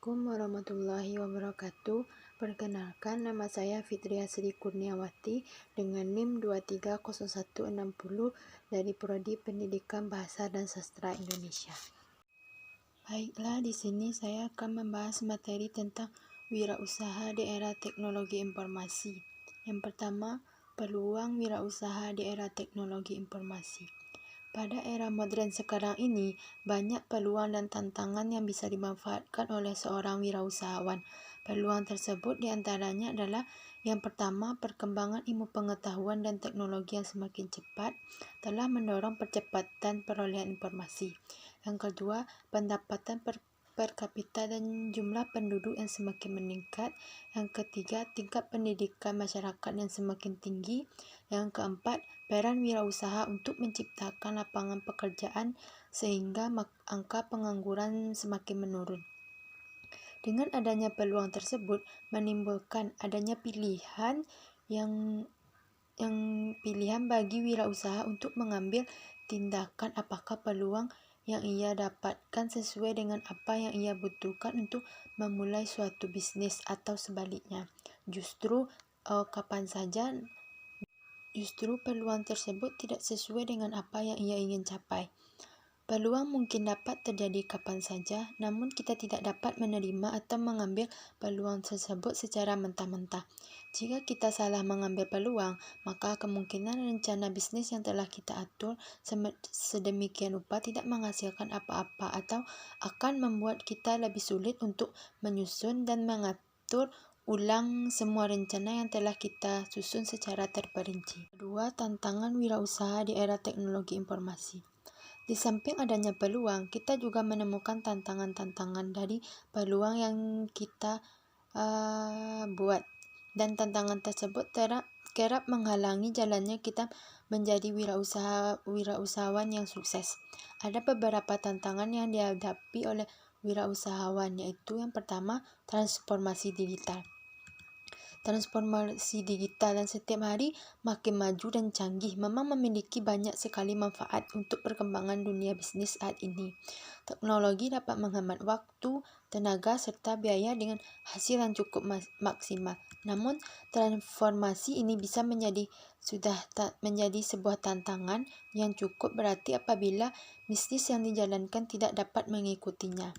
Assalamualaikum warahmatullahi wabarakatuh. Perkenalkan, nama saya Fitria Sri Kurniawati dengan NIM 230160 dari Prodi Pendidikan Bahasa dan Sastra Indonesia. Baiklah, di sini saya akan membahas materi tentang wirausaha di era teknologi informasi. Yang pertama, peluang wirausaha di era teknologi informasi. Pada era modern sekarang ini, banyak peluang dan tantangan yang bisa dimanfaatkan oleh seorang wirausahawan. Peluang tersebut diantaranya adalah yang pertama, perkembangan ilmu pengetahuan dan teknologi yang semakin cepat telah mendorong percepatan perolehan informasi. Yang kedua, pendapatan per kapita dan jumlah penduduk yang semakin meningkat. Yang ketiga, tingkat pendidikan masyarakat yang semakin tinggi. Yang keempat, peran wirausaha untuk menciptakan lapangan pekerjaan sehingga angka pengangguran semakin menurun. Dengan adanya peluang tersebut menimbulkan adanya pilihan pilihan bagi wirausaha untuk mengambil tindakan apakah peluang yang ia dapatkan sesuai dengan apa yang ia butuhkan untuk memulai suatu bisnis atau sebaliknya. Justru peluang tersebut tidak sesuai dengan apa yang ia ingin capai. Peluang mungkin dapat terjadi kapan saja, namun kita tidak dapat menerima atau mengambil peluang tersebut secara mentah-mentah. Jika kita salah mengambil peluang, maka kemungkinan rencana bisnis yang telah kita atur sedemikian rupa tidak menghasilkan apa-apa atau akan membuat kita lebih sulit untuk menyusun dan mengatur ulang semua rencana yang telah kita susun secara terperinci. Kedua, tantangan wirausaha di era teknologi informasi. Di samping adanya peluang, kita juga menemukan tantangan-tantangan dari peluang yang kita buat. Dan tantangan tersebut kerap menghalangi jalannya kita menjadi wirausahawan yang sukses. Ada beberapa tantangan yang dihadapi oleh wirausahawan, yaitu yang pertama, transformasi digital. Transformasi digital dan setiap hari makin maju dan canggih memang memiliki banyak sekali manfaat untuk perkembangan dunia bisnis saat ini. Teknologi dapat menghemat waktu, tenaga, serta biaya dengan hasil yang cukup maksimal. Namun, transformasi ini bisa menjadi sebuah tantangan yang cukup berarti apabila bisnis yang dijalankan tidak dapat mengikutinya.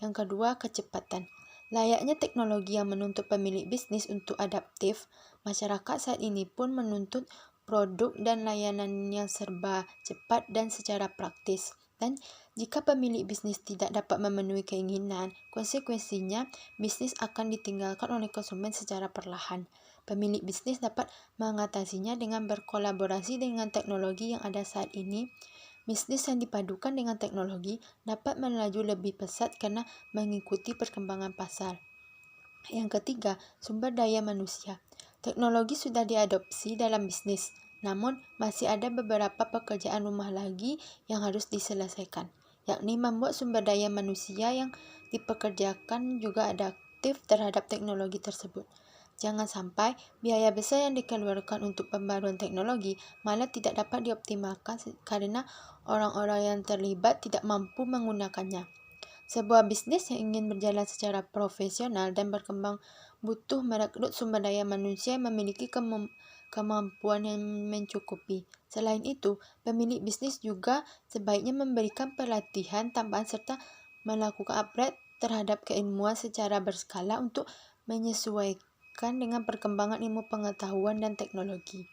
Yang kedua, kecepatan. Layaknya teknologi yang menuntut pemilik bisnis untuk adaptif, masyarakat saat ini pun menuntut produk dan layanan yang serba cepat dan secara praktis. Dan jika pemilik bisnis tidak dapat memenuhi keinginan, konsekuensinya bisnis akan ditinggalkan oleh konsumen secara perlahan. Pemilik bisnis dapat mengatasinya dengan berkolaborasi dengan teknologi yang ada saat ini. Bisnis yang dipadukan dengan teknologi dapat melaju lebih pesat karena mengikuti perkembangan pasar. Yang ketiga, sumber daya manusia. Teknologi sudah diadopsi dalam bisnis, namun masih ada beberapa pekerjaan rumah lagi yang harus diselesaikan, yakni membuat sumber daya manusia yang dipekerjakan juga adaptif terhadap teknologi tersebut. Jangan sampai biaya besar yang dikeluarkan untuk pembaruan teknologi malah tidak dapat dioptimalkan karena orang-orang yang terlibat tidak mampu menggunakannya. Sebuah bisnis yang ingin berjalan secara profesional dan berkembang butuh merekrut sumber daya manusia yang memiliki kemampuan yang mencukupi. Selain itu, pemilik bisnis juga sebaiknya memberikan pelatihan tambahan serta melakukan upgrade terhadap keilmuan secara berskala untuk menyesuaikan dengan perkembangan ilmu pengetahuan dan teknologi.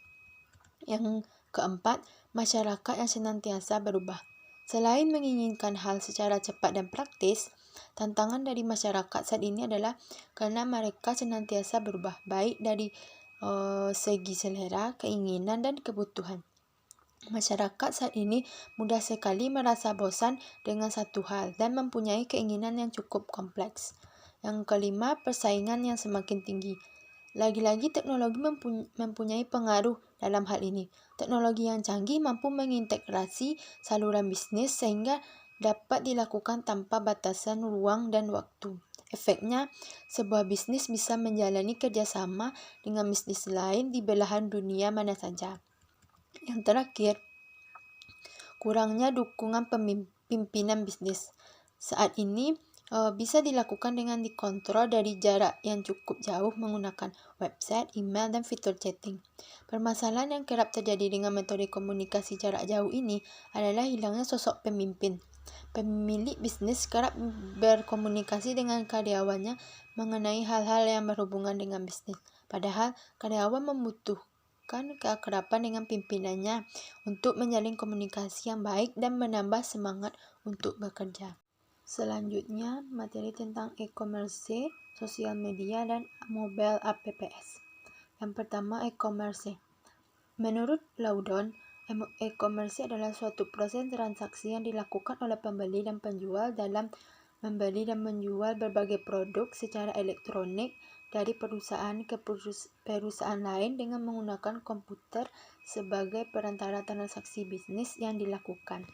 Yang keempat, masyarakat yang senantiasa berubah. Selain menginginkan hal secara cepat dan praktis, tantangan dari masyarakat saat ini adalah karena mereka senantiasa berubah, baik dari segi selera, keinginan, dan kebutuhan. Masyarakat saat ini mudah sekali merasa bosan dengan satu hal dan mempunyai keinginan yang cukup kompleks. Yang kelima, persaingan yang semakin tinggi. Lagi-lagi teknologi mempunyai pengaruh dalam hal ini. Teknologi yang canggih mampu mengintegrasi saluran bisnis sehingga dapat dilakukan tanpa batasan ruang dan waktu. Efeknya, sebuah bisnis bisa menjalani kerjasama dengan bisnis lain di belahan dunia mana saja. Yang terakhir, kurangnya dukungan pimpinan bisnis. Saat ini, bisa dilakukan dengan dikontrol dari jarak yang cukup jauh menggunakan website, email, dan fitur chatting. Permasalahan yang kerap terjadi dengan metode komunikasi jarak jauh ini adalah hilangnya sosok pemimpin. Pemilik bisnis kerap berkomunikasi dengan karyawannya mengenai hal-hal yang berhubungan dengan bisnis. Padahal karyawan membutuhkan keakraban dengan pimpinannya untuk menjalin komunikasi yang baik dan menambah semangat untuk bekerja. Selanjutnya, materi tentang e-commerce, sosial media, dan mobile apps. Yang pertama, e-commerce. Menurut Laudon, e-commerce adalah suatu proses transaksi yang dilakukan oleh pembeli dan penjual dalam membeli dan menjual berbagai produk secara elektronik dari perusahaan ke perusahaan lain dengan menggunakan komputer sebagai perantara transaksi bisnis yang dilakukan.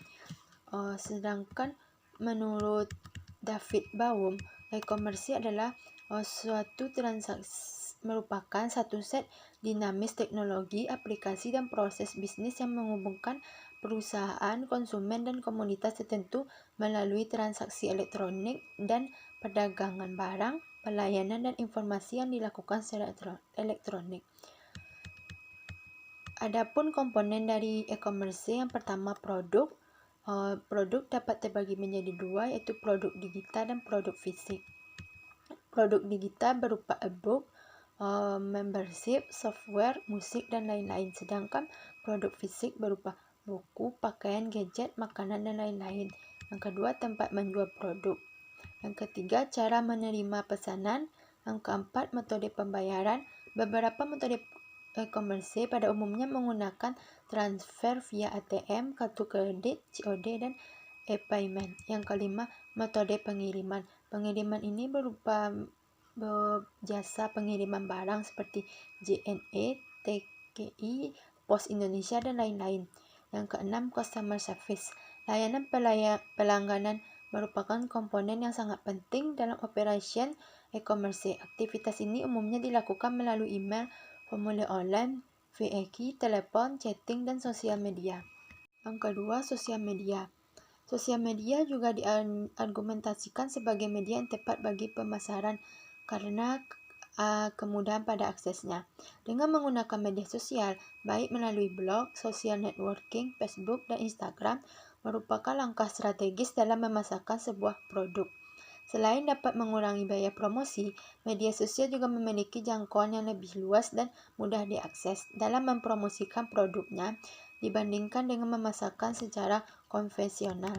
Sedangkan menurut David Baum, e-commerce adalah suatu transaksi merupakan satu set dinamis teknologi, aplikasi, dan proses bisnis yang menghubungkan perusahaan, konsumen, dan komunitas tertentu melalui transaksi elektronik dan perdagangan barang, pelayanan, dan informasi yang dilakukan secara elektronik. Adapun komponen dari e-commerce, yang pertama produk. Produk dapat terbagi menjadi dua, yaitu produk digital dan produk fisik. Produk digital berupa e-book, membership, software, musik, dan lain-lain. Sedangkan produk fisik berupa buku, pakaian, gadget, makanan, dan lain-lain. Yang kedua, tempat menjual produk. Yang ketiga, cara menerima pesanan. Yang keempat, metode pembayaran. Beberapa metode e-commerce pada umumnya menggunakan transfer via ATM, kartu kredit, COD, dan e-payment. Yang kelima, metode pengiriman. Pengiriman ini berupa jasa pengiriman barang seperti JNE, TKI, Pos Indonesia, dan lain-lain. Yang keenam, customer service. Layanan pelangganan merupakan komponen yang sangat penting dalam operation e-commerce. Aktivitas ini umumnya dilakukan melalui email, formulir online, VAQ, telepon, chatting, dan sosial media. Yang kedua, sosial media. Sosial media juga diargumentasikan sebagai media yang tepat bagi pemasaran karena kemudahan pada aksesnya. Dengan menggunakan media sosial, baik melalui blog, sosial networking, Facebook, dan Instagram, merupakan langkah strategis dalam memasarkan sebuah produk. Selain dapat mengurangi biaya promosi, media sosial juga memiliki jangkauan yang lebih luas dan mudah diakses dalam mempromosikan produknya dibandingkan dengan memasarkan secara konvensional.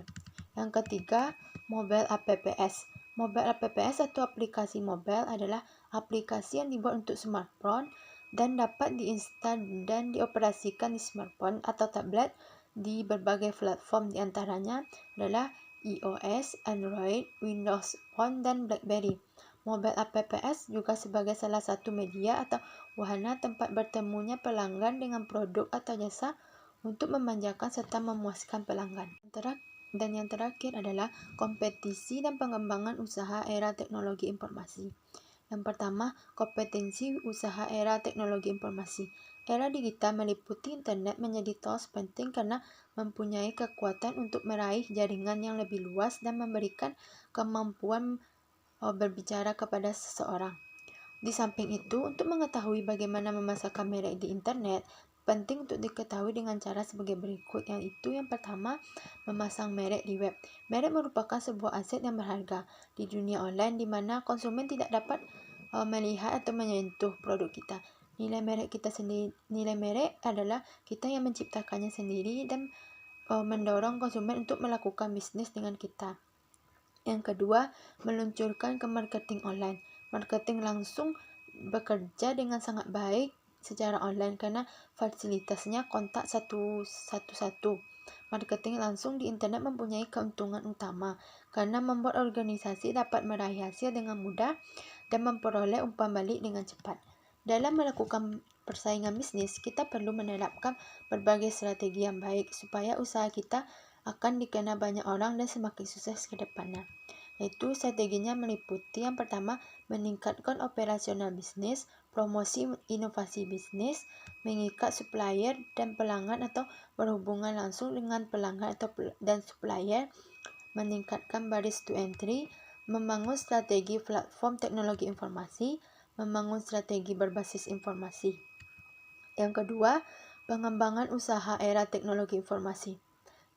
Yang ketiga, mobile apps. Mobile apps atau aplikasi mobile adalah aplikasi yang dibuat untuk smartphone dan dapat diinstal dan dioperasikan di smartphone atau tablet di berbagai platform, diantaranya adalah iOS, Android, Windows Phone, dan BlackBerry. Mobile apps juga sebagai salah satu media atau wahana tempat bertemunya pelanggan dengan produk atau jasa untuk memanjakan serta memuaskan pelanggan. Dan yang terakhir adalah kompetisi dan pengembangan usaha era teknologi informasi. Yang pertama, kompetensi usaha era teknologi informasi. Era digital meliputi internet menjadi tools penting karena mempunyai kekuatan untuk meraih jaringan yang lebih luas dan memberikan kemampuan berbicara kepada seseorang. Di samping itu, untuk mengetahui bagaimana memasarkan merek di internet, penting untuk diketahui dengan cara sebagai berikut, yaitu yang pertama, memasang merek di web. Merek merupakan sebuah aset yang berharga di dunia online di mana konsumen tidak dapat melihat atau menyentuh produk kita. Nilai merek adalah kita yang menciptakannya sendiri dan mendorong konsumen untuk melakukan bisnis dengan kita. Yang kedua, meluncurkan ke marketing online. Marketing langsung bekerja dengan sangat baik secara online karena fasilitasnya kontak satu. Marketing langsung di internet mempunyai keuntungan utama karena membuat organisasi dapat meraih hasil dengan mudah dan memperoleh umpan balik dengan cepat. Dalam melakukan persaingan bisnis, kita perlu menerapkan berbagai strategi yang baik supaya usaha kita akan dikenal banyak orang dan semakin sukses ke depannya. Yaitu strateginya meliputi yang pertama, meningkatkan operasional bisnis, promosi inovasi bisnis, mengikat supplier dan pelanggan atau berhubungan langsung dengan pelanggan dan supplier, meningkatkan barriers to entry, membangun strategi platform teknologi informasi, membangun strategi berbasis informasi. Yang kedua, pengembangan usaha era teknologi informasi.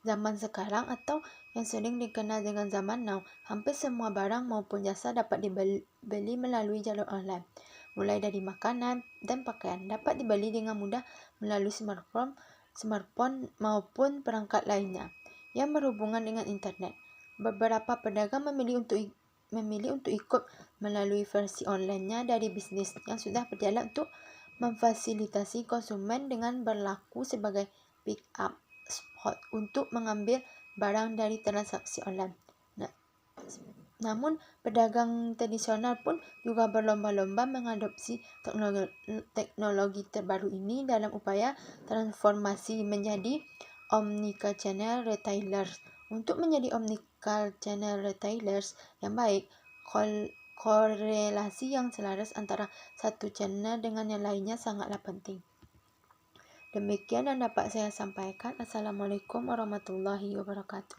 Zaman sekarang atau yang sering dikenal dengan zaman now, hampir semua barang maupun jasa dapat dibeli melalui jalur online. Mulai dari makanan dan pakaian dapat dibeli dengan mudah melalui smartphone maupun perangkat lainnya yang berhubungan dengan internet. Beberapa pedagang memilih untuk ikut melalui versi online-nya dari bisnis yang sudah berjalan untuk memfasilitasi konsumen dengan berlaku sebagai pick up spot untuk mengambil barang dari transaksi online. Namun, pedagang tradisional pun juga berlomba-lomba mengadopsi teknologi terbaru ini dalam upaya transformasi menjadi omnichannel retailers. Untuk menjadi omnichannel retailers yang baik, korelasi yang selaras antara satu channel dengan yang lainnya sangatlah penting. Demikian yang dapat saya sampaikan. Assalamualaikum warahmatullahi wabarakatuh.